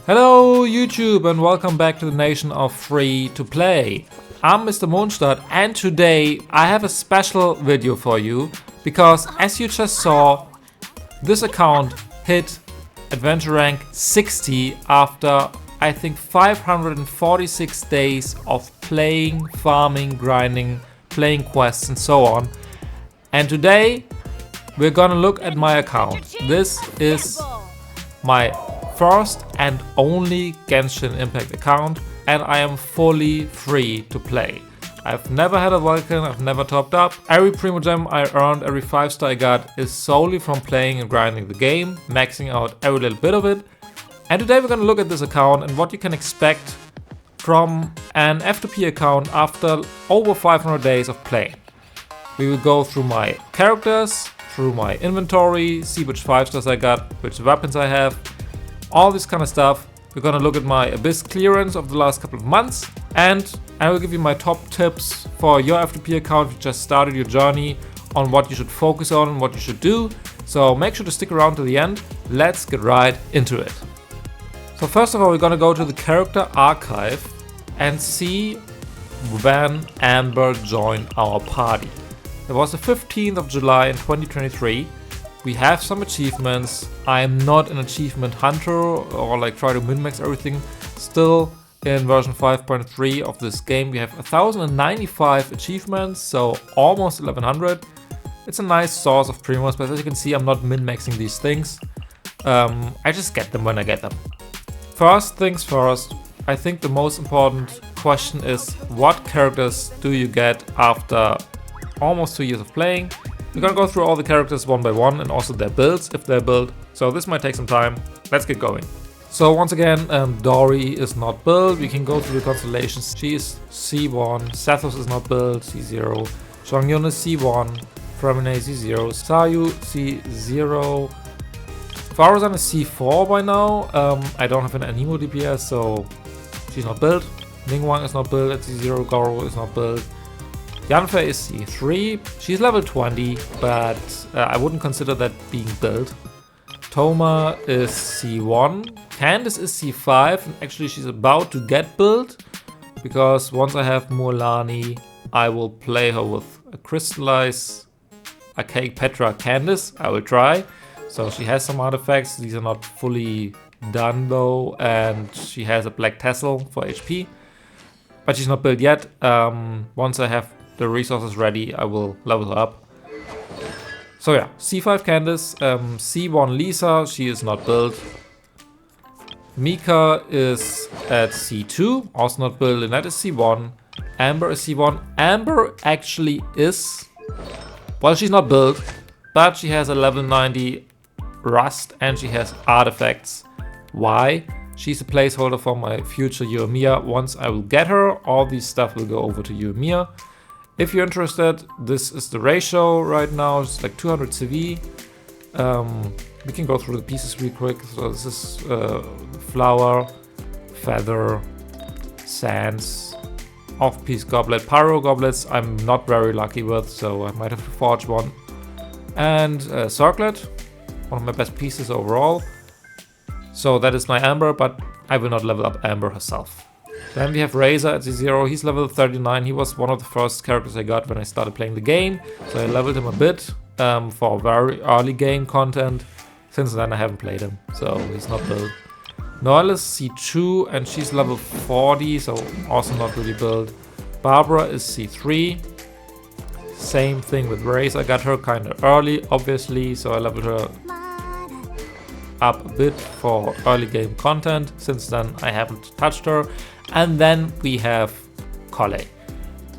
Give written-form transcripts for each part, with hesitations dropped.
Hello YouTube and welcome back to the nation of free to play. I'm Mr. Mondstadt and today I have a special video for you because as you just saw, this account hit adventure rank 60 after I think 546 days of playing, farming, grinding, playing quests and so on. And today we're gonna look at my account. This is my first and only Genshin Impact account and I am fully free to play. I've never had a Vulcan, I've never topped up. Every Primo Gem I earned, every 5-star I got is solely from playing and grinding the game, maxing out every little bit of it. And today we're gonna look at this account and what you can expect from an F2P account after over 500 days of playing. We will go through my characters, through my inventory, see which 5-stars I got, which weapons I have, all this kind of stuff. We're gonna look at my Abyss clearance of the last couple of months and I will give you my top tips for your F2P account if you just started your journey on what you should focus on and what you should do. So make sure to stick around to the end. Let's get right into it. So first of all, we're gonna go to the character archive and see when Amber joined our party. It was the 15th of July in 2023. We have some achievements. I am not an achievement hunter or like try to min-max everything. Still in version 5.3 of this game we have 1095 achievements, so almost 1100. It's a nice source of primos, but as you can see I'm not min-maxing these things. I just get them when I get them. First things first, I think the most important question is what characters do you get after almost 2 years of playing? We're gonna go through all the characters one by one and also their builds, if they're built. So this might take some time. Let's get going. So once again, Dory is not built. We can go through the constellations. She is C1, Sethos is not built, C0, Xiangyun is C1, Fremine C0, Sayu C0, Faruzan is C4 by now. I don't have an Anemo DPS, so she's not built. Ningguang is not built at C0, Goro is not built. Yanfei is C3, she's level 20, but I wouldn't consider that being built. Thoma is C1, Candice is C5, and actually she's about to get built, because once I have Mualani, I will play her with a Crystallize, Archaic Petra Candice, I will try. So she has some artifacts, these are not fully done though, and she has a Black Tassel for HP, but she's not built yet. Once I have the resources ready, I will level her up. So yeah, C5 Candice, C1 Lisa, she is not built. Mika is at C2, also not built, and that is C1. Amber is C1. Amber actually is, well, she's not built, but she has a level 90 Rust and she has artifacts. Why? She's a placeholder for my future Yoimiya. Once I will get her, all these stuff will go over to Yoimiya. If you're interested, this is the ratio right now, it's like 200 CV. We can go through the pieces real quick. So this is flower, feather, sands, off-piece goblet, pyro goblets I'm not very lucky with, so I might have to forge one. And circlet, one of my best pieces overall. So that is my Amber, but I will not level up Amber herself. Then we have Razor at C0, he's level 39, he was one of the first characters I got when I started playing the game. So I leveled him a bit for very early game content. Since then I haven't played him, so he's not built. Noelle is C2 and she's level 40, so also not really built. Barbara is C3. Same thing with Razor, I got her kind of early obviously, so I leveled her up a bit for early game content. Since then I haven't touched her. And then we have Collei.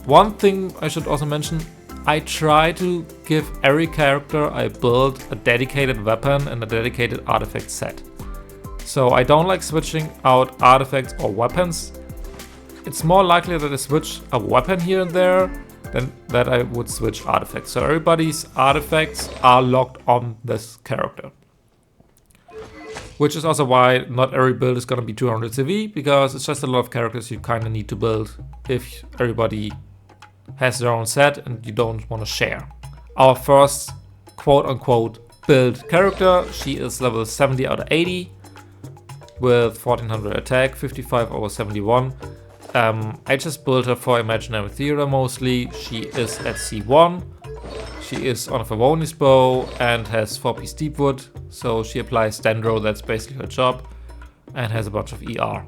One thing I should also mention, I try to give every character I build a dedicated weapon and a dedicated artifact set. So I don't like switching out artifacts or weapons. It's more likely that I switch a weapon here and there than that I would switch artifacts. So everybody's artifacts are locked on this character. Which is also why not every build is gonna be 200 CV, because it's just a lot of characters you kinda need to build if everybody has their own set and you don't wanna share. Our first quote unquote build character, she is level 70 out of 80. with 1400 attack, 55 over 71. I just built her for Imaginary Theater mostly. She is at C1. She is on a Favonius bow and has 4-piece Deepwood. So she applies Dendro, that's basically her job. And has a bunch of ER.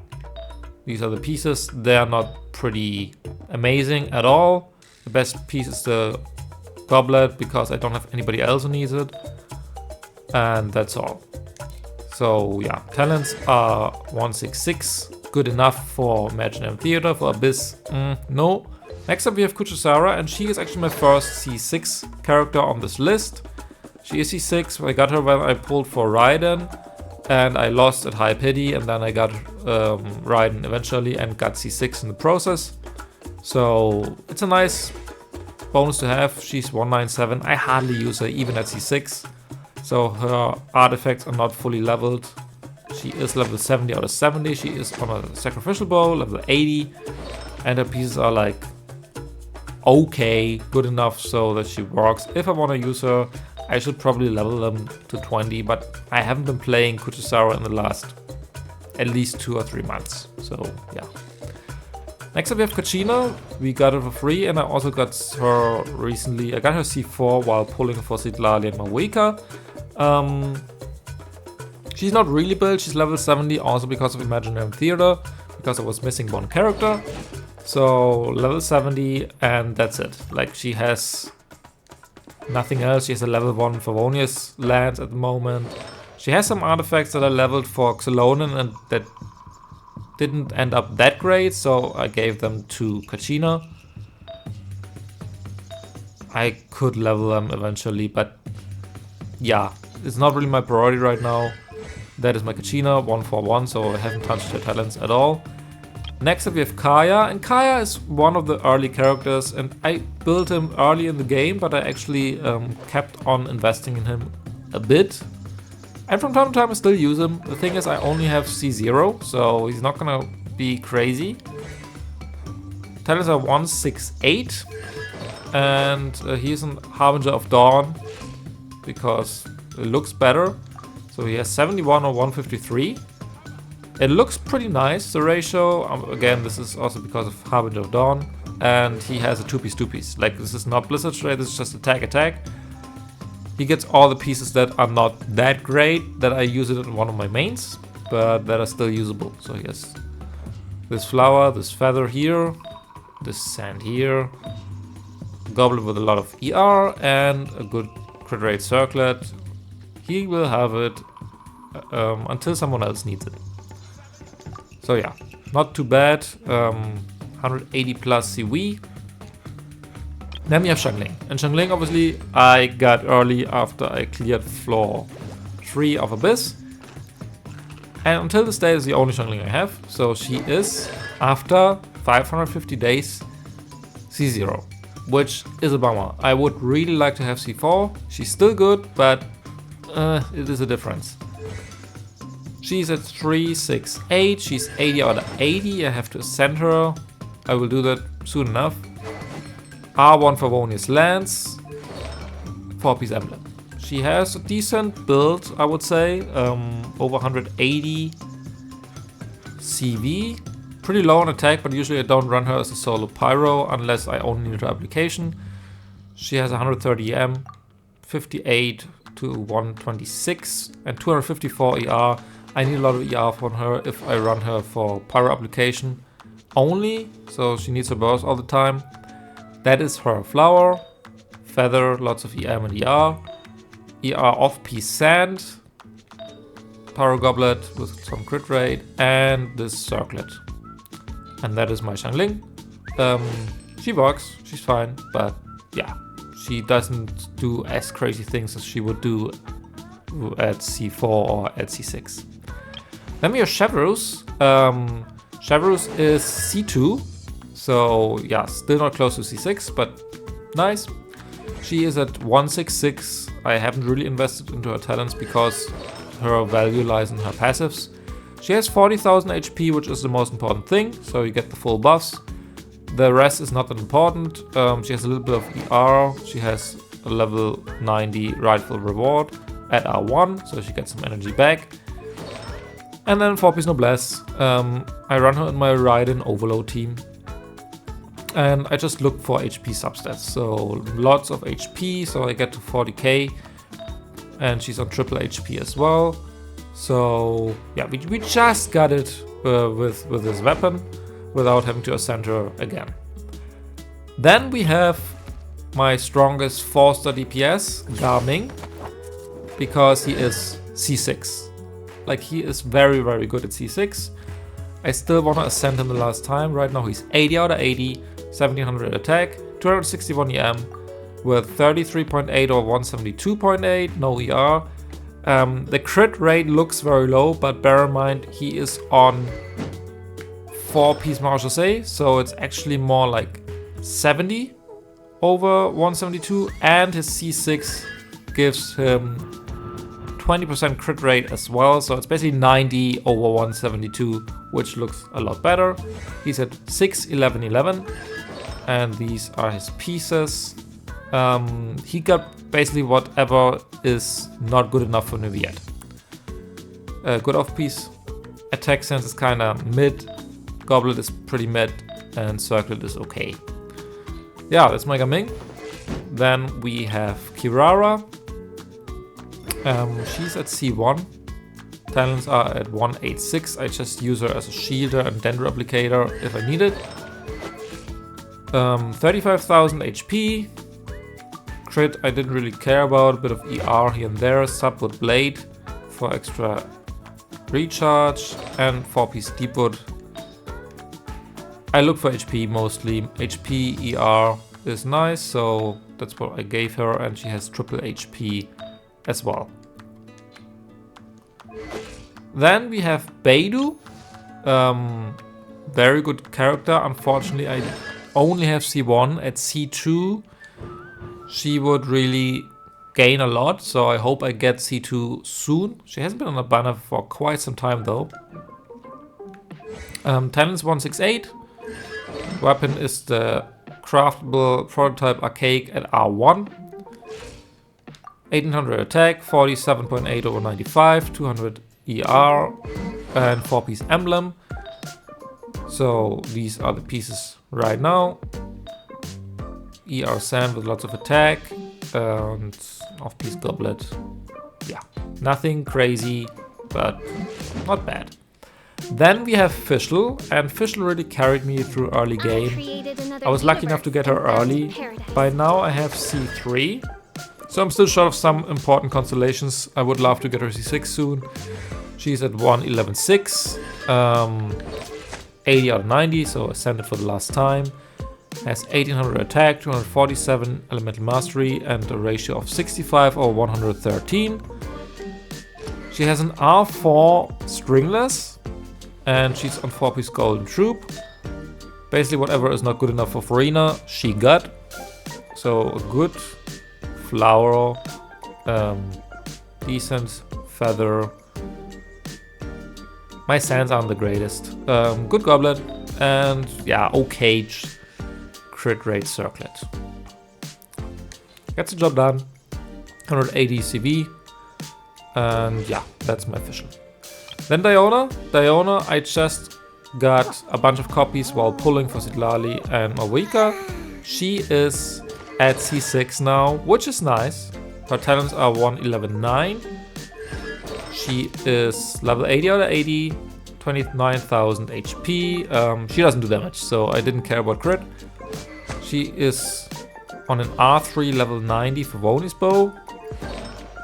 These are the pieces. They are not pretty amazing at all. The best piece is the Goblet because I don't have anybody else who needs it. And that's all. So yeah, talents are 166. Good enough for Imaginary Theater. For Abyss, no. Next up we have Kujou Sara, and she is actually my first C6 character on this list. She is C6. I got her when I pulled for Raiden, and I lost at High Pity, and then I got Raiden eventually and got C6 in the process. So it's a nice bonus to have. She's 197. I hardly use her even at C6. So her artifacts are not fully leveled. She is level 70 out of 70. She is on a sacrificial bow, level 80. And her pieces are like okay, good enough so that she works. If I want to use her, I should probably level them to 20. But I haven't been playing Kujou Sara in the last at least 2 or 3 months. So yeah. Next up we have Kachina. We got her for free, and I also got her recently. I got her C4 while pulling for Citlali and Mavuika. She's not really built, she's level 70 also because of Imaginary Theater, because I was missing one character. So level 70 and that's it. Like she has nothing else. She has a level 1 Favonius lance at the moment. She has some artifacts that I leveled for Xilonen and that didn't end up that great, so I gave them to Kachina. I could level them eventually, but yeah, it's not really my priority right now. That is my Kachina, 141, so I haven't touched her talents at all. Next up we have Kaeya, and Kaeya is one of the early characters, and I built him early in the game, but I actually kept on investing in him a bit. And from time to time I still use him. The thing is I only have C0, so he's not gonna be crazy. Talents are 168, and he's a Harbinger of Dawn, because it looks better. So he has 71 or 153. It looks pretty nice, the ratio. Again, this is also because of Harbinger of Dawn. And he has a 2-piece. Like, this is not Blizzard Trade, this is just attack. He gets all the pieces that are not that great, that I use it in one of my mains, but that are still usable. So he has this flower, this feather here, this sand here, a goblet with a lot of ER, and a good crit rate circlet. He will have it until someone else needs it. So yeah, not too bad. 180 plus CV. Then we have Xiangling. And Xiangling obviously I got early after I cleared floor 3 of Abyss. And until this day is the only Xiangling I have. So she is, after 550 days, C0. Which is a bummer. I would really like to have C4. She's still good, but it is a difference. She's at 368. She's 80 out of 80. I have to ascend her. I will do that soon enough. R1 Favonius Lance. 4-piece emblem. She has a decent build, I would say. Over 180 CV. Pretty low on attack, but usually I don't run her as a solo Pyro unless I only need her application. She has 130 EM, 58 to 126, and 254 ER. I need a lot of ER from her if I run her for Pyro application only, so she needs her burst all the time. That is her flower, feather, lots of EM and ER. ER off-piece sand, Pyro goblet with some crit rate, and this circlet. And that is my Xiangling. She works, she's fine, but yeah, she doesn't do as crazy things as she would do at C4 or at C6. Then we have Chevreuse. Chevreuse is C2, so yeah, still not close to C6, but nice. She is at 166. I haven't really invested into her talents because her value lies in her passives. She has 40,000 HP, which is the most important thing, so you get the full buffs. The rest is not that important. She has a little bit of ER. She has a level 90 rightful reward at R1, so she gets some energy back. And then 4-piece noblesse. I run her in my Raiden overload team. And I just look for HP substats. So lots of HP, so I get to 40k. And she's on triple HP as well. So yeah, we just got it with this weapon without having to ascend her again. Then we have my strongest 4-star DPS, Gaming, because he is C6. Like, he is very, very good at C6. I still want to ascend him the last time. Right now he's 80 out of 80, 1700 attack, 261 EM with 33.8 or 172.8, no ER. The crit rate looks very low, but bear in mind he is on 4-piece Marshal Say, so it's actually more like 70 over 172, and his C6 gives him 20% crit rate as well, so it's basically 90 over 172, which looks a lot better. He's at 6, 11, 11, and these are his pieces. He got basically whatever is not good enough for Navy yet. Good off-piece. Attack sense is kinda mid. Goblet is pretty mid, and Circlet is okay. Yeah, that's my Gaming. Then we have Kirara. She's at C1. Talents are at 186. I just use her as a shielder and dendro applicator if I need it. 35,000 HP. Crit I didn't really care about. A bit of ER here and there. Sub with blade for extra recharge. And 4-piece deepwood. I look for HP mostly. HP, ER is nice, so that's what I gave her, and she has triple HP as well. Then we have Beidou. Very good character. Unfortunately, I only have C1. At C2, she would really gain a lot, so I hope I get C2 soon. She hasn't been on a banner for quite some time though. Talents 168. Weapon is the craftable prototype archaic at R1. 1800 attack, 47.8 over 95, 200 ER, and 4-piece emblem. So these are the pieces right now. ER sand with lots of attack, and off-piece goblet. Yeah, nothing crazy, but not bad. Then we have Fischl, and Fischl really carried me through early game. I was lucky enough to get her early. By now I have C3, so I'm still short of some important constellations. I would love to get her C6 soon. She's at 111.6, 80 out of 90, so ascended for the last time. Has 1800 attack, 247 elemental mastery, and a ratio of 65 or 113. She has an R4 stringless, and she's on 4-piece golden troop. Basically whatever is not good enough for Furina, she got. So a good flower, decent feather. My sands aren't the greatest. Good goblet, and yeah, okay crit rate circlet. Gets the job done. 180 CV, and yeah, that's my Fischl. Then Diona. Diona, I just got a bunch of copies while pulling for Citlali and Mavuika. She is at C6 now, which is nice. Her talents are 111.9. She is level 80 out of 80, 29,000 HP. She doesn't do damage, so I didn't care about crit. She is on an R3 level 90 for Voni's bow.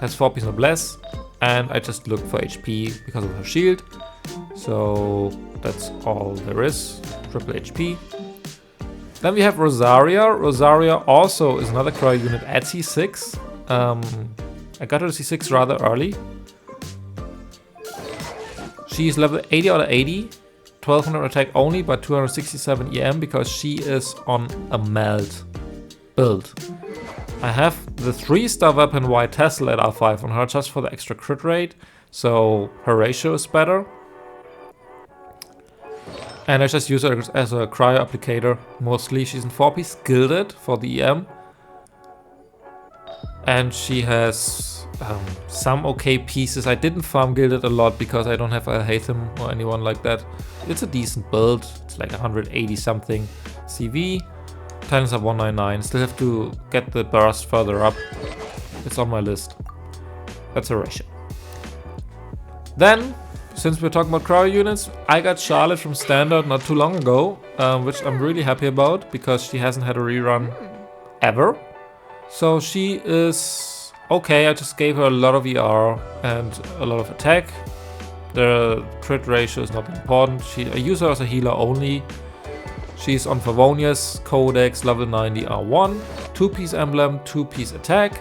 Has 4-piece noblesse. And I just looked for HP because of her shield. So that's all there is. Triple HP. Then we have Rosaria. Rosaria also is another cryo unit at C6. I got her to C6 rather early. She's level 80 out of 80. 1200 attack only, but 267 EM because she is on a meld build. I have the 3-star weapon White Tassel at R5 on her just for the extra crit rate, so her ratio is better. And I just use her as a cryo applicator mostly. She's in 4-piece gilded for the EM. And she has some okay pieces. I didn't farm gilded a lot because I don't have Al-Haytham or anyone like that. It's a decent build. It's like 180 something CV. Talents are 199. Still have to get the burst further up. It's on my list. That's a ratio. Then, since we're talking about cryo units, I got Charlotte from Standard not too long ago, which I'm really happy about because she hasn't had a rerun ever. So she is okay. I just gave her a lot of ER and a lot of attack. The crit ratio is not important. I use her as a healer only. She's on Favonia's Codex, level 90 R1, 2-piece emblem, 2-piece attack.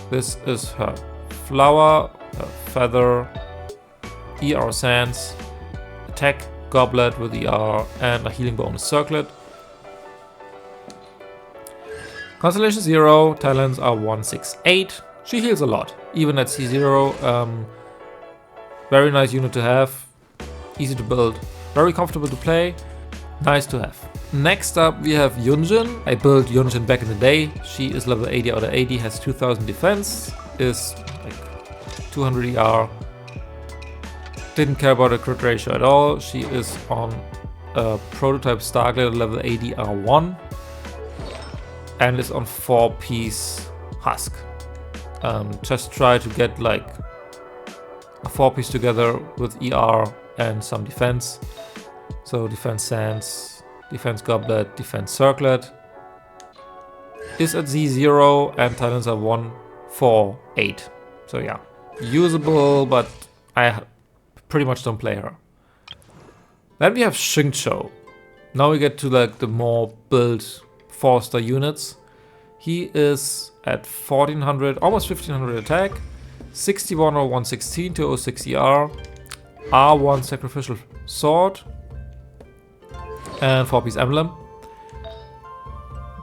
This is her flower, her feather, ER sands, attack goblet with ER, and a healing bonus circlet. Constellation 0, talents are 168. She heals a lot, even at C0. Very nice unit to have, easy to build, very comfortable to play, nice to have. Next up we have Yunjin. I built Yunjin back in the day. She is level 80 out of 80, has 2000 defense, is like 200 ER. Didn't care about the crit ratio at all. She is on a prototype Starglider level 80 R1 and is on 4-piece husk. Just try to get like a 4-piece together with ER and some defense. So defense sands, defense goblet, defense circlet. Is at Z0 and talents are 148. So yeah, usable, but I pretty much don't play her. Then we have Xingqiu. Now we get to like the more built 4-star units. He is at 1400, almost 1500 attack, 61 or 116 to 06 ER, R1 sacrificial sword, and 4-piece emblem.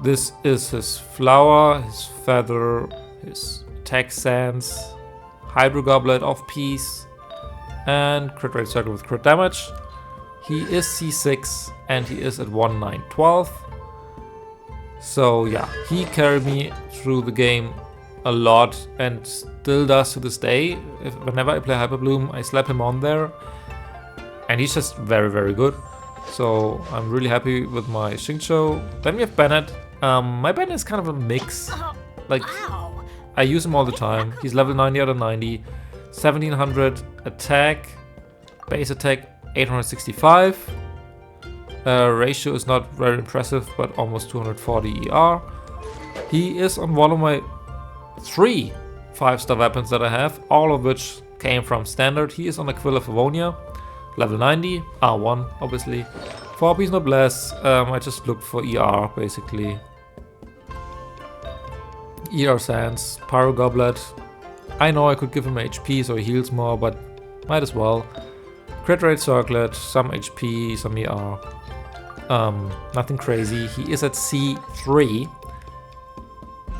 This is his flower, his feather, his attack sands, hydro goblet off-piece, and crit rate circle with crit damage. He is C6 and he is at 1912. So yeah, he carried me through the game a lot and still does to this day. Whenever I play Hyperbloom, I slap him on there and he's just very, very good. So I'm really happy with my Xingqiu. Then we have Bennett. My Bennett is kind of a mix. Like, I use him all the time. He's level 90 out of 90. 1700 attack, base attack 865. Ratio is not very impressive, but almost 240 ER. He is on one of my 3 5-star weapons that I have, all of which came from Standard. He is on Aquila Favonia, level 90, R1 obviously. 4-piece noblesse, I just looked for ER basically. ER sands, pyro goblet. I know I could give him HP so he heals more, but might as well. Crit rate circlet, some HP, some ER. Nothing crazy. He is at C3.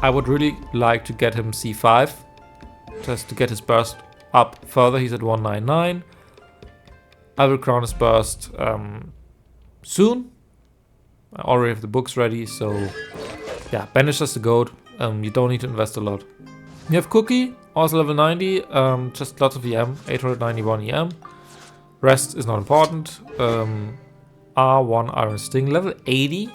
I would really like to get him C5, just to get his burst up further. He's at 199. I will crown his burst soon. I already have the books ready, so yeah, Bennett just the goat. You don't need to invest a lot. You have Kuki, also level 90, just lots of EM, 891 EM. Rest is not important. R1 Iron Sting, level 80.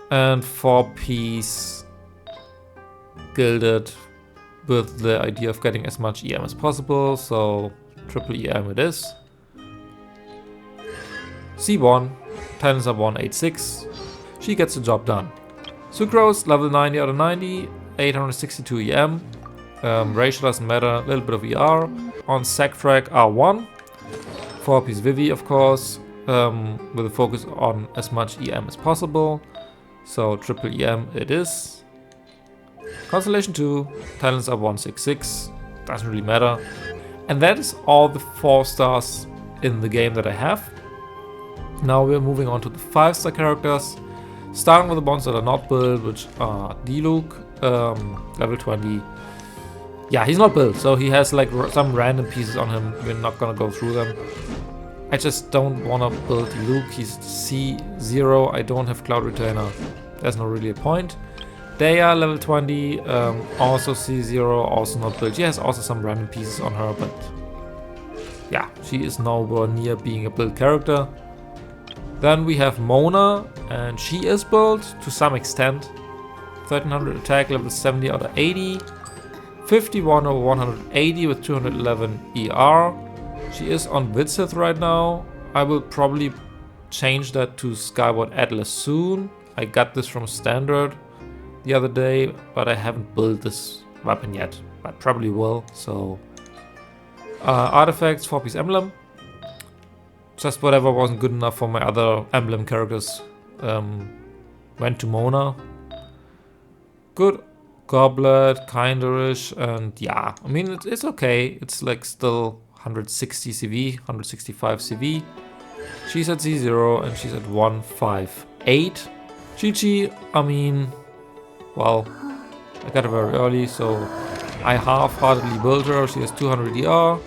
And 4-piece gilded with the idea of getting as much EM as possible, so triple EM it is. C1, talents are 186. She gets the job done. Sucrose, level 90 out of 90, 862 EM. Ratio doesn't matter, a little bit of ER. On Sackfrag R1. 4-piece Vivi, of course, with a focus on as much EM as possible. So triple EM it is. Constellation 2, talents are 166, doesn't really matter. And that is all the 4 stars in the game that I have. Now we're moving on to the 5-star characters, starting with the ones that are not built, which are Diluc, level 20. Yeah, he's not built, so he has like some random pieces on him. We're not gonna go through them. I just don't wanna build Diluc. He's C0. I don't have Cloud Retainer. There's no really a point. Dehya, level 20, also C0, also not built. She has also some random pieces on her, but yeah, she is nowhere near being a build character. Then we have Mona, and she is built to some extent. 1300 attack, level 70 out of 80. 51 over 180 with 211 ER. She is on Widsith right now. I will probably change that to Skyward Atlas soon. I got this from Standard the other day, but I haven't built this weapon yet. I probably will, so... artifacts, 4-piece emblem. Just whatever wasn't good enough for my other emblem characters. Went to Mona. Good. Goblet, kinderish, and yeah, I mean, it's okay. It's like still 160 CV, 165 CV. She's at Z0 and she's at 158. Qiqi, I mean, well, I got her very early, so I half-heartedly built her. She has 200 ER.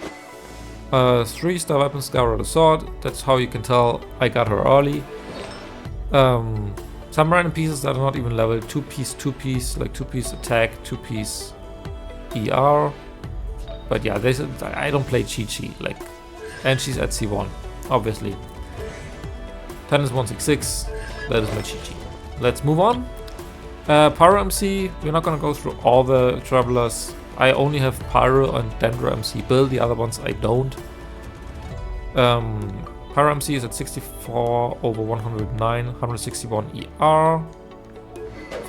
3-star weapon, Skyward Sword. That's how you can tell I got her early. Some random pieces that are not even leveled. 2-piece, like 2-piece attack, 2-piece ER. But yeah, I don't play Qiqi, like, and she's at C1, obviously. Tennis 166, that is my Qiqi. Let's move on. Pyro MC, we're not gonna go through all the travelers. I only have Pyro and Dendro MC build, the other ones I don't. Pyro MC is at 64 over 109, 161 ER.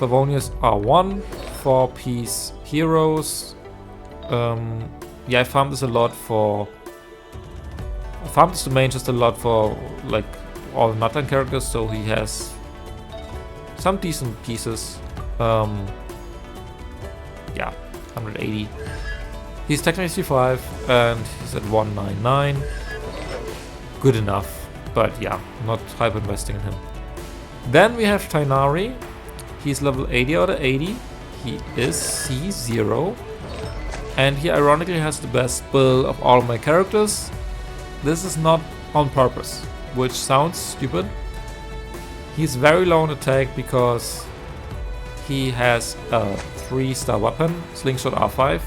Favonius R1, 4-piece heroes. Yeah, I farmed this a lot for... I farmed this domain just a lot for like all the Nutland characters, so he has some decent pieces. Yeah, 180. He's technically 5 and he's at 199. Good enough, but yeah, not hyper investing in him. Then we have Tighnari. He's level 80 out of 80. He is C0. And he ironically has the best build of all of my characters. This is not on purpose, which sounds stupid. He's very low on attack because he has a 3-star weapon, Slingshot R5.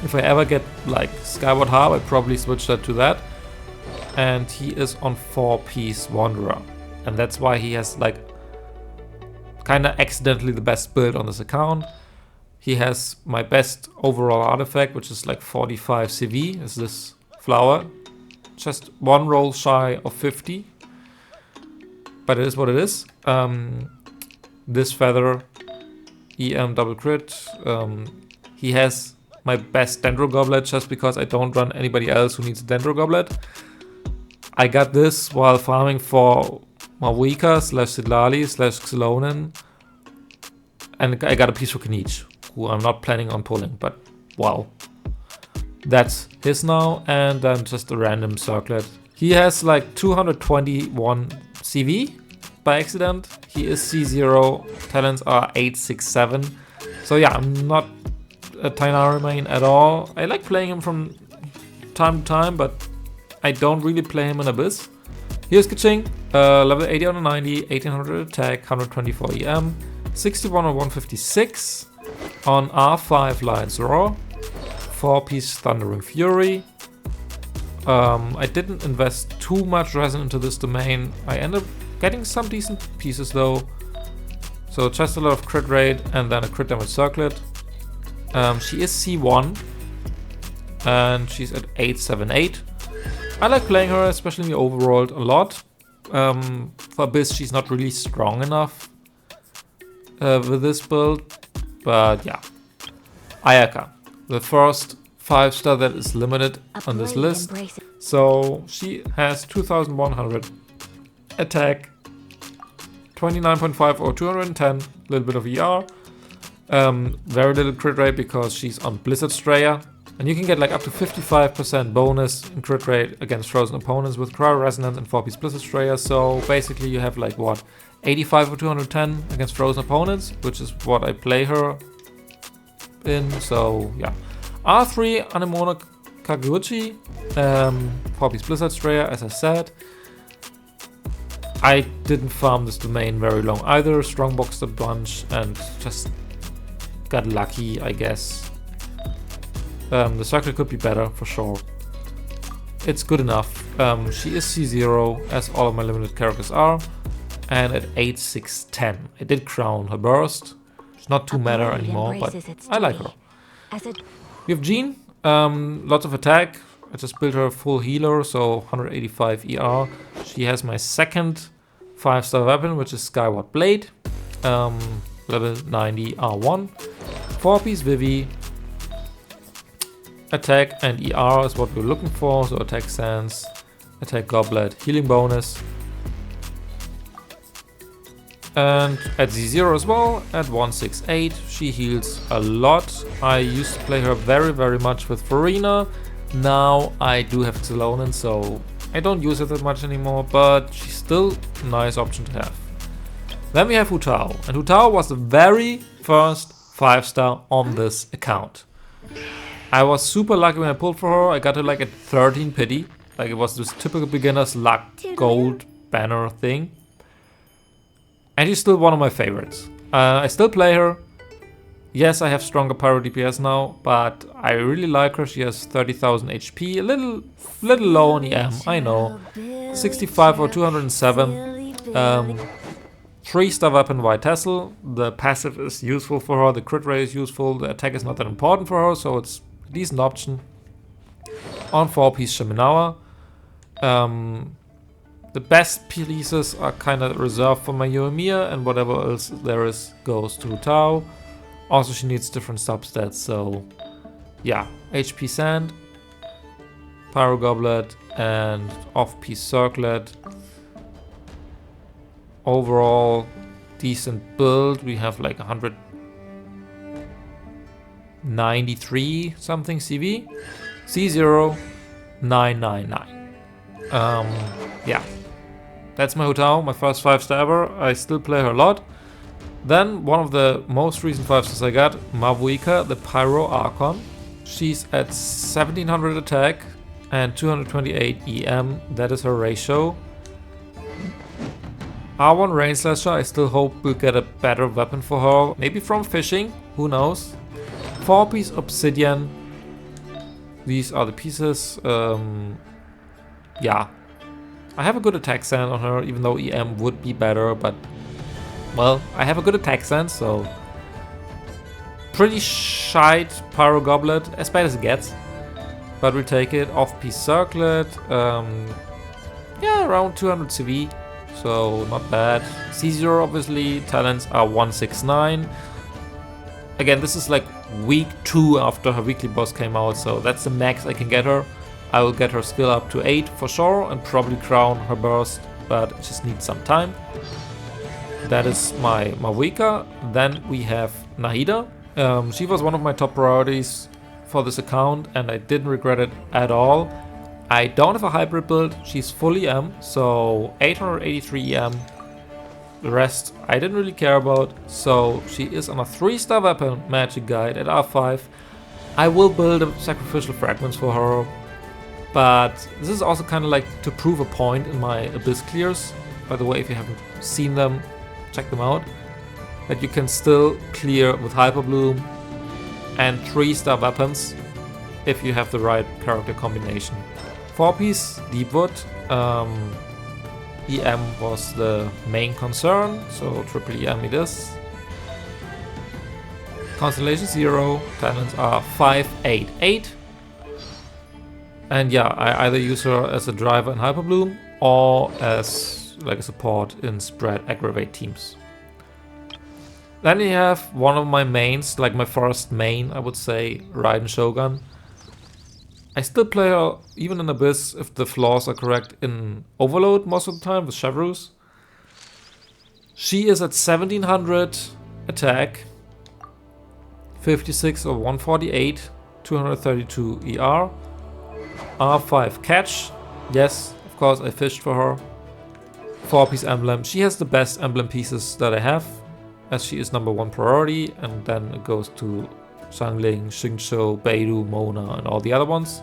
If I ever get like Skyward Harp, I'd probably switch that to that. And he is on 4-piece Wanderer. And that's why he has like kinda accidentally the best build on this account. He has my best overall artifact, which is like 45 CV, is this flower. Just one roll shy of 50. But it is what it is. This feather, EM double crit. He has my best Dendro Goblet just because I don't run anybody else who needs a Dendro Goblet. I got this while farming for Mavuika / Citlali / Xilonen. And I got a piece for Knight, who I'm not planning on pulling, but wow. That's his now, and then just a random circlet. He has like 221 CV by accident. He is C0, talents are 867. So yeah, I'm not a Tighnari main at all. I like playing him from time to time, but I don't really play him in Abyss. Here's Keqing, level 80 out of 90, 1800 attack, 124 EM, 61 on 156 on R5 Lion's Roar, 4-piece Thundering Fury. I didn't invest too much resin into this domain. I ended up getting some decent pieces though. So just a lot of crit rate and then a crit damage circlet. She is C1 and she's at 878. I like playing her, especially in the overworld, a lot. For Abyss, she's not really strong enough with this build, but yeah. Ayaka, the first 5-star that is limited on this list. So she has 2100 attack, 29.5 or 210, a little bit of ER. Very little crit rate because she's on Blizzard Strayer. And you can get like up to 55% bonus in crit rate against frozen opponents with Cryo Resonance and 4-piece Blizzard Strayer. So basically you have like what, 85 or 210 against frozen opponents, which is what I play her in. So yeah. R3 Anemona Kaguchi, 4-piece Blizzard Strayer, as I said. I didn't farm this domain very long either, strongboxed a bunch and just got lucky, I guess. The circle could be better for sure. It's good enough. She is C0 as all of my limited characters are, and at 8, 6, 10. I did crown her burst. It's not too meta anymore, but I like her. We have Jean, lots of attack. I just built her full healer, so 185 ER. She has my second 5-star weapon, which is Skyward Blade, level 90 R1. 4-piece Vivi. Attack and ER is what we're looking for, so attack sense, attack goblet, healing bonus. And at Z0 as well, at 168, she heals a lot. I used to play her very much with Furina. Now I do have Xilonen, so I don't use it that much anymore, but she's still a nice option to have. Then we have Hu Tao, and Hu Tao was the very first 5-star on this account. I was super lucky when I pulled for her. I got her like at 13 pity, like it was this typical beginner's luck gold banner thing. And she's still one of my favorites. I still play her. Yes, I have stronger Pyro DPS now, but I really like her. She has 30,000 HP, a little low on EM, I know. 65 or 207. 3-star weapon White Tassel. The passive is useful for her, the crit rate is useful, the attack is not that important for her, so it's a decent option. On 4-piece Shiminawa. The best pieces are kind of reserved for my Yoimiya, and whatever else there is goes to Tao. Also, she needs different substats, so yeah. HP Sand, Pyro Goblet, and off-piece Circlet. Overall, decent build. We have like 193 something CV. C0, 999. Yeah. That's my Hu Tao, my first 5-star ever. I still play her a lot. Then one of the most recent 5-stars I got, Mavuika, the Pyro Archon. She's at 1700 attack and 228 EM. That is her ratio. R1 Rain Slasher, I still hope we'll get a better weapon for her. Maybe from fishing, who knows. 4-piece Obsidian. These are the pieces. Yeah. I have a good attack sense on her, even though EM would be better, but well, I have a good attack sense, so pretty shite Pyro Goblet, as bad as it gets, but we'll take it. Off-piece Circlet, yeah, around 200 CV, so not bad. C0 obviously, talents are 169. Again, this is like week 2 after her weekly boss came out, so that's the max I can get her. I will get her skill up to 8 for sure and probably crown her burst, but it just needs some time. That is my Mavuika. Then we have Nahida. She was one of my top priorities for this account and I didn't regret it at all. I don't have a hybrid build. She's full EM, so 883 EM. The rest I didn't really care about. So she is on a 3-star weapon magic guide at R5. I will build sacrificial fragments for her. But this is also kind of like to prove a point in my Abyss clears. By the way, if you haven't seen them, check them out. That you can still clear with Hyper Bloom and 3-star weapons if you have the right character combination. 4-piece Deepwood. EM was the main concern, so triple EM it is. Constellation 0, talents are 5, 8, 8. And yeah, I either use her as a driver in Hyper Bloom or as like a support in spread aggravate teams. Then you have one of my mains, like my first main, I would say, Raiden Shogun. I still play her even in Abyss if the flaws are correct in Overload most of the time with Chevreuse. She is at 1700 attack, 56 or 148, 232 ER. R5 catch. Yes, of course I fished for her. 4-piece emblem. She has the best emblem pieces that I have, as she is number 1 priority, and then it goes to Xiangling, Xingqiu, Beidou, Mona, and all the other ones.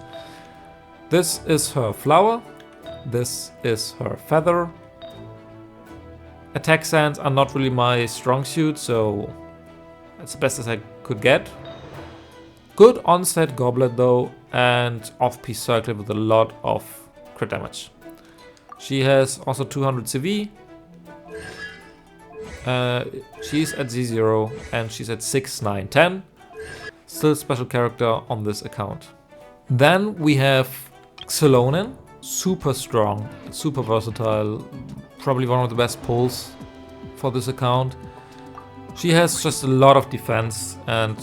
This is her flower. This is her feather. Attack sands are not really my strong suit, so that's the best as I could get. Good onset goblet though, and off-piece circlet with a lot of crit damage. She has also 200 CV. She's at Z0 and she's at 6, 9, 10. Still special character on this account. Then we have Xilonen. Super strong, super versatile. Probably one of the best pulls for this account. She has just a lot of defense and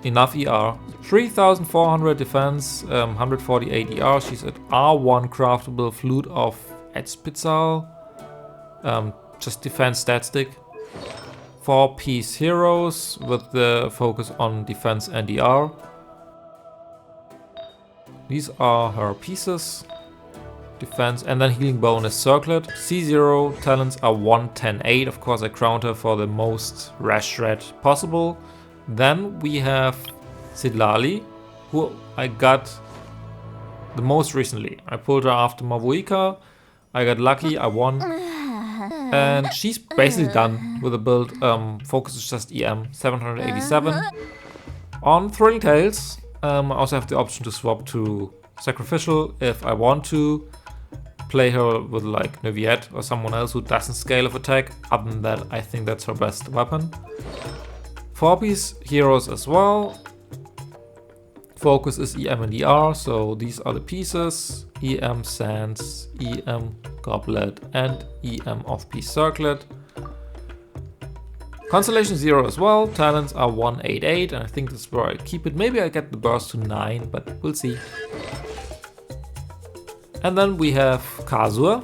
enough ER. 3400 defense, 148 ER. She's at R1 craftable flute of Etzpitzal. Just defense stat stick. 4-piece heroes with the focus on defense and ER. These are her pieces. Defense and then healing bonus circlet. C0 talents are 110-8. Of course I crowned her for the most rash shred possible. Then we have Citlali, who I got the most recently. I pulled her after Mavuika. I got lucky, I won. And she's basically done with the build. Focus is just EM, 787. On Thrilling Tales, I also have the option to swap to Sacrificial if I want to. Play her with like Neviette or someone else who doesn't scale of attack. Other than that, I think that's her best weapon. 4-piece heroes as well. Focus is EM and ER, so these are the pieces. EM Sands, EM Goblet, and EM Off-Piece Circlet. Constellation 0 as well. Talents are 188, and I think that's where I keep it. Maybe I get the burst to 9, but we'll see. And then we have Kazuha.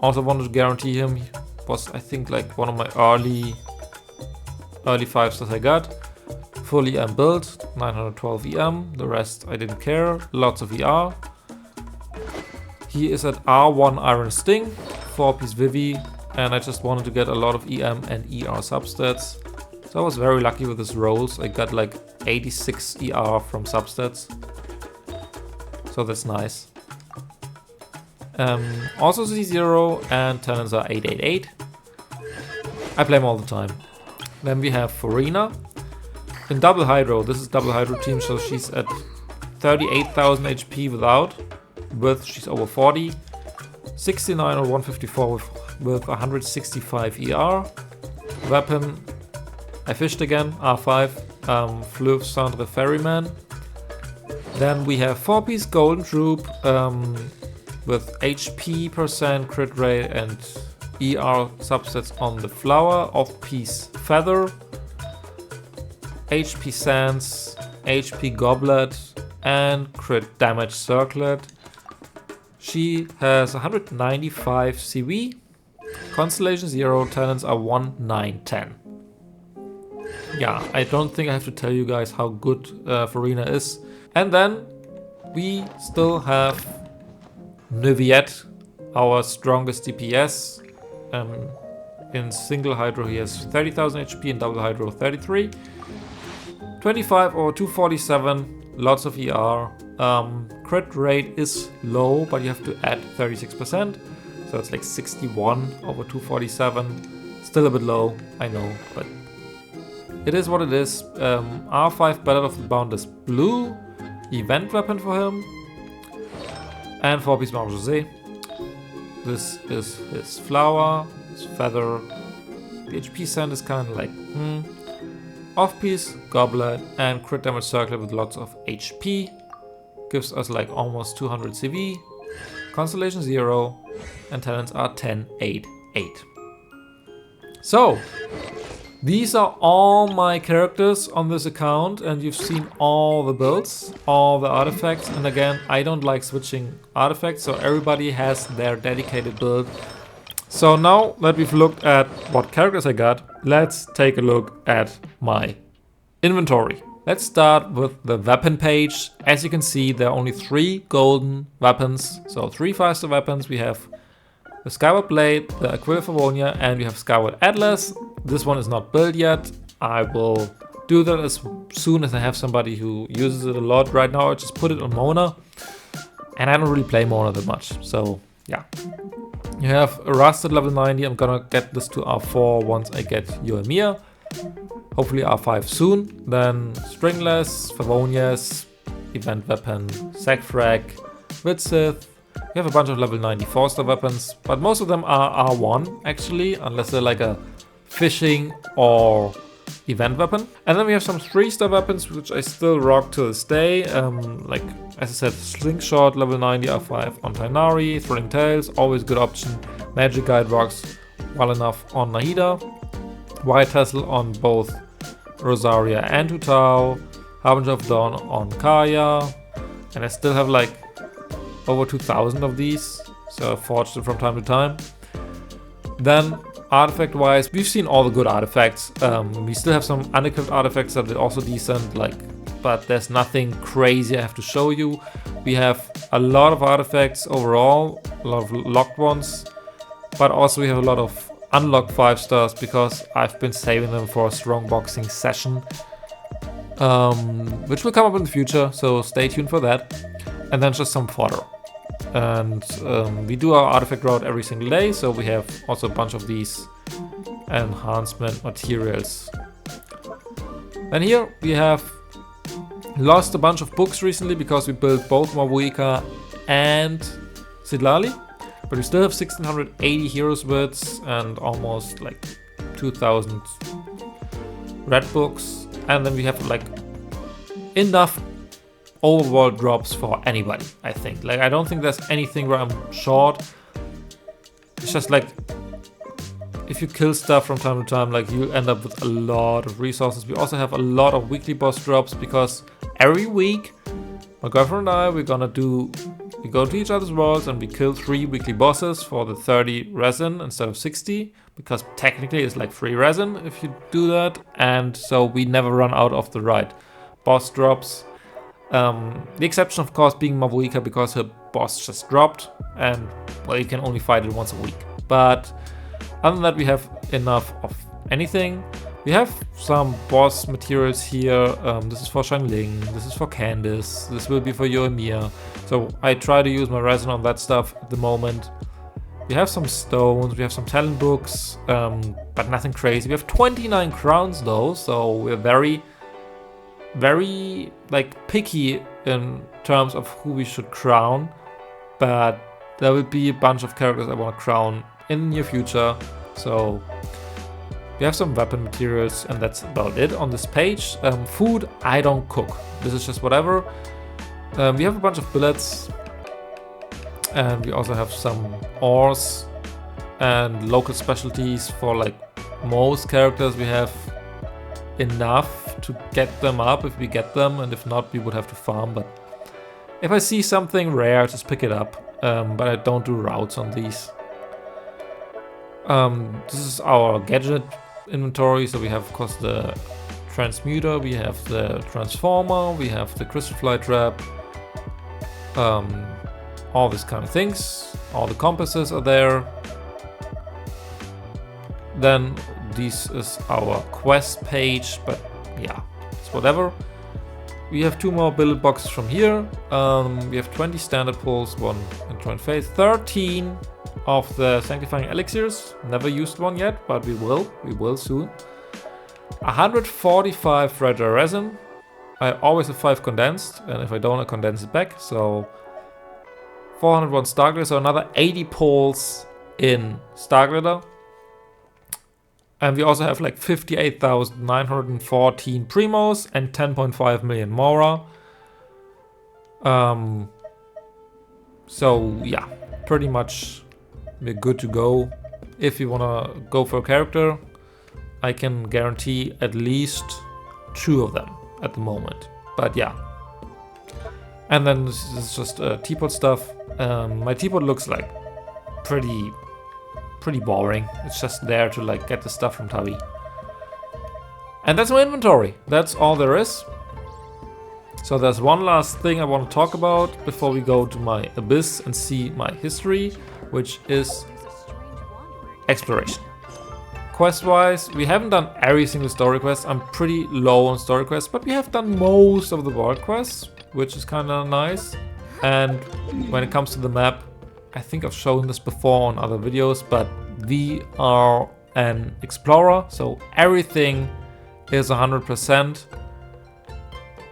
Also wanted to guarantee him. He was, I think, like one of my early 5-stars I got. Fully EM build, 912 EM. The rest I didn't care. Lots of ER. He is at R1 Iron Sting, 4-piece Vivi, and I just wanted to get a lot of EM and ER substats. So I was very lucky with his rolls. I got like 86 ER from substats. So that's nice. Also Z0 and talents are 888. I play him all the time. Then we have Furina. In double hydro, this is double hydro team, so she's at 38,000 HP without. With she's over 40. 69 or 154 with 165 ER. Weapon, I fished again, R5. Fleuve Cendre Ferryman. Then we have 4-piece Golden Troop. With HP %, crit rate, and ER subsets on the flower. Off-piece Feather, HP Sands, HP Goblet, and crit damage Circlet. She has 195 CV. Constellation 0, talents are 1, 9, 10. Yeah, I don't think I have to tell you guys how good Furina is. And then we still have Neviette, our strongest DPS. In single hydro he has 30,000 HP, in double hydro 33. 25 or 247, lots of ER. Crit rate is low, but you have to add 36%. So it's like 61 over 247. Still a bit low, I know, but it is what it is. R5 Ballad of the Boundless Blue, event weapon for him. And 4-piece Marc José. This is his flower, his feather. The HP sand is kind of like, Off-piece, goblet, and crit damage circlet with lots of HP. Gives us like almost 200 CV. Constellation 0, and talents are 10, 8, 8. So, these are all my characters on this account, and you've seen all the builds, all the artifacts. And again, I don't like switching artifacts, so everybody has their dedicated build. So now that we've looked at what characters I got, let's take a look at my inventory. Let's start with the weapon page. As you can see, there are only 3 golden weapons, so 3 5-star weapons. We have the Skyward Blade, the Aquila Favonia, and we have Skyward Atlas. This one is not built yet. I will do that as soon as I have somebody who uses it a lot. Right now I just put it on Mona, and I don't really play Mona that much, so yeah. You have Rust at level 90. I'm gonna get this to R4 once I get Yoimiya. Hopefully R5 soon. Then Stringless, Favonius, Event Weapon, Sackfrag, Widsith. We have a bunch of level 94 star weapons, but most of them are R1 actually, unless they're like a fishing or event weapon. And then we have some 3-star weapons, which I still rock to this day. Like, as I said, Slingshot, level 90, R5 on Tighnari, Thrilling Tales, always good option. Magic Guide rocks well enough on Nahida. White Tassel on both Rosaria and Tutao. Harbinger of Dawn on Kaeya. And I still have like over 2,000 of these, so I forged it from time to time. Then artifact wise, we've seen all the good artifacts. We still have some unequipped artifacts that are also decent, like, but there's nothing crazy I have to show you. We have a lot of artifacts overall, a lot of locked ones, but also we have a lot of unlocked 5 stars because I've been saving them for a strong boxing session, which will come up in the future, so stay tuned for that. And then just some fodder. And we do our artifact route every single day, so we have also a bunch of these enhancement materials. Then here we have lost a bunch of books recently because we built both Mavuika and Citlali, but we still have 1680 heroes bits and almost like 2000 red books, and then we have like enough overworld drops for anybody, I think. Like, I don't think there's anything where I'm short. It's just like, if you kill stuff from time to time, like, you end up with a lot of resources. We also have a lot of weekly boss drops because every week, my girlfriend and I, we go to each other's worlds and we kill 3 weekly bosses for the 30 resin instead of 60, because technically it's like free resin if you do that. And so we never run out of the right boss drops. The exception, of course, being Mavuika, because her boss just dropped and, well, you can only fight it once a week. But other than that, we have enough of anything. We have some boss materials here. This is for Xiangling, this is for Candice, this will be for Yoimiya. So I try to use my resin on that stuff at the moment. We have some stones, we have some talent books, but nothing crazy. We have 29 crowns though, so we're very like picky in terms of who we should crown, but there will be a bunch of characters I want to crown in the near future. So we have some weapon materials and that's about it on this page. Food I don't cook, this is just whatever. We have a bunch of billets and we also have some ores and local specialties for like most characters. We have enough to get them up if we get them, and if not, we would have to farm. But if I see something rare, just pick it up. But I don't do routes on these. This is our gadget inventory. So we have, of course, the transmuter, we have the transformer, we have the crystal fly trap, all these kind of things. All the compasses are there. Then this is our quest page, but yeah, it's whatever. We have 2 more billet boxes from here. We have 20 standard pulls, 1 in Torrent Phase, 13 of the Sanctifying Elixirs. Never used one yet, but we will soon. 145 fragile resin. I always have 5 condensed, and if I don't, I condense it back. So 401 Star Glitter, so another 80 pulls in Star Glitter. And we also have like 58,914 Primos and 10.5 million Mora. So yeah, pretty much we're good to go. If you wanna go for a character, I can guarantee at least 2 of them at the moment. But yeah. And then this is just teapot stuff. My teapot looks like pretty boring. It's just there to like get the stuff from Tabi. And that's my inventory. That's all there is. So there's one last thing I want to talk about before we go to my abyss and see my history, which is exploration. Quest wise, we haven't done every single story quest. I'm pretty low on story quests, but we have done most of the world quests, which is kind of nice. And when it comes to the map, I think I've shown this before on other videos, but we are an explorer, so everything is 100%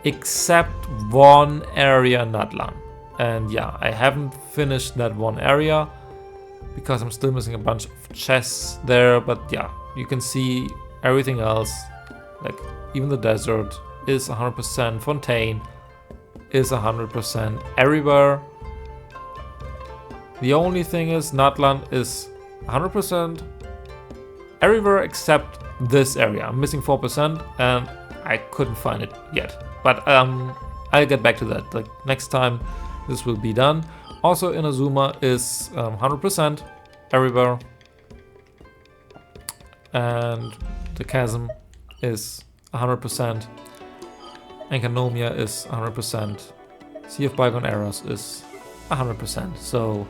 except one area, Natlan. And yeah, I haven't finished that one area because I'm still missing a bunch of chests there, but yeah, you can see everything else, like even the desert is 100%, Fontaine is 100% everywhere. The only thing is Natlan is 100% everywhere except this area. I'm missing 4% and I couldn't find it yet. But I'll get back to that. Like next time this will be done. Also Inazuma is 100% everywhere. And the chasm is 100%. And Kanomia is 100%. Sea of Bygone Eras is 100%. So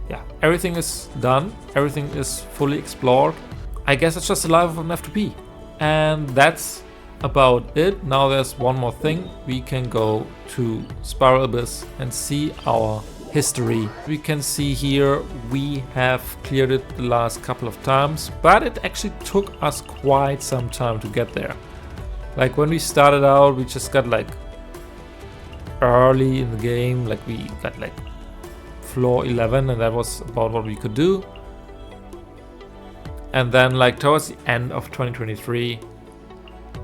yeah, everything is done. Everything is fully explored. I guess it's just the life of an F2P. And that's about it. Now there's one more thing. We can go to Spiral Abyss and see our history. We can see here we have cleared it the last couple of times, but it actually took us quite some time to get there. Like when we started out, we just got like early in the game, like we got like floor 11 and that was about what we could do. And then like towards the end of 2023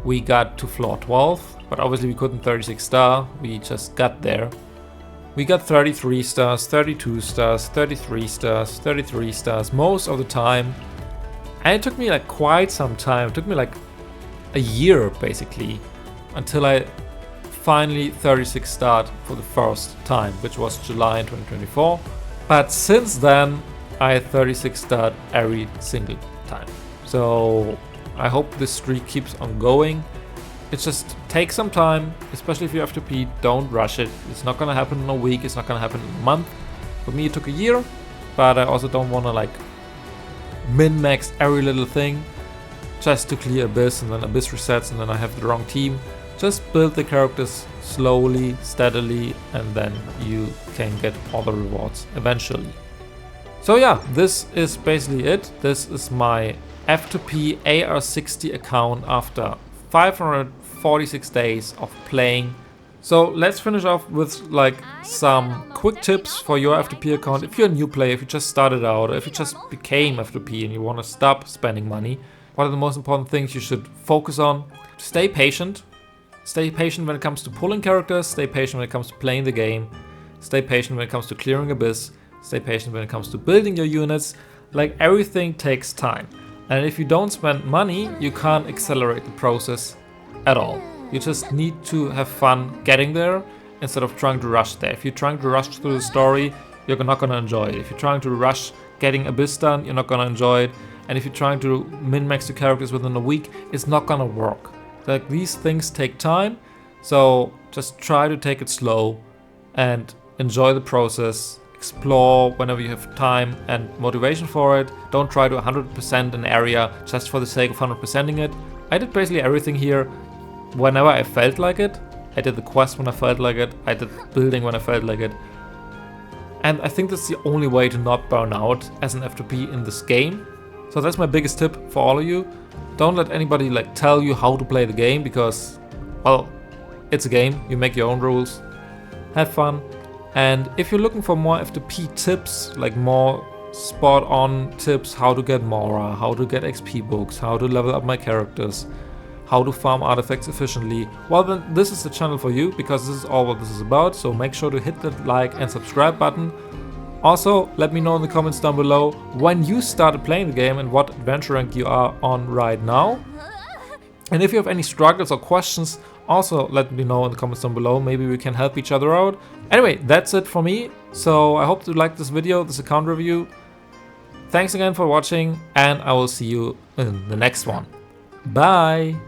we got to floor 12, but obviously we couldn't 36 star, we just got there. We got 33 stars, 32 stars, 33 stars, 33 stars most of the time. And it took me like quite some time, it took me like a year basically until I finally 36 starred for the first time, which was July in 2024. But since then I 36 starred every single time. So I hope this streak keeps on going. It just takes some time, especially if you have to pee, don't rush it. It's not gonna happen in a week, it's not gonna happen in a month. For me it took a year, but I also don't wanna like min-max every little thing just to clear Abyss and then Abyss resets and then I have the wrong team. Just build the characters slowly, steadily, and then you can get all the rewards eventually. So yeah, this is basically it. This is my F2P AR60 account after 546 days of playing. So let's finish off with like some quick tips for your F2P account. If you're a new player, if you just started out, or if you just became F2P and you want to stop spending money, what are the most important things you should focus on? Stay patient. Stay patient when it comes to pulling characters, stay patient when it comes to playing the game, stay patient when it comes to clearing Abyss, stay patient when it comes to building your units. Like everything takes time. And if you don't spend money, you can't accelerate the process at all. You just need to have fun getting there instead of trying to rush there. If you're trying to rush through the story, you're not gonna enjoy it. If you're trying to rush getting Abyss done, you're not gonna enjoy it. And if you're trying to min-max the characters within a week, it's not gonna work. Like these things take time, so just try to take it slow and enjoy the process. Explore whenever you have time and motivation for it. Don't try to 100% an area just for the sake of 100%ing it. I did basically everything here whenever I felt like it. I did the quest when I felt like it. I did building when I felt like it. And I think that's the only way to not burn out as an F2P in this game. So that's my biggest tip for all of you. Don't let anybody like tell you how to play the game because, well, it's a game. You make your own rules. Have fun. And if you're looking for more F2P tips, like more spot on tips, how to get Mora, how to get XP books, how to level up my characters, how to farm artifacts efficiently, well then this is the channel for you because this is all what this is about. So make sure to hit that like and subscribe button. Also, let me know in the comments down below when you started playing the game and what adventure rank you are on right now. And if you have any struggles or questions, also let me know in the comments down below. Maybe we can help each other out. Anyway, that's it for me. So I hope you liked this video, this account review. Thanks again for watching and I will see you in the next one. Bye!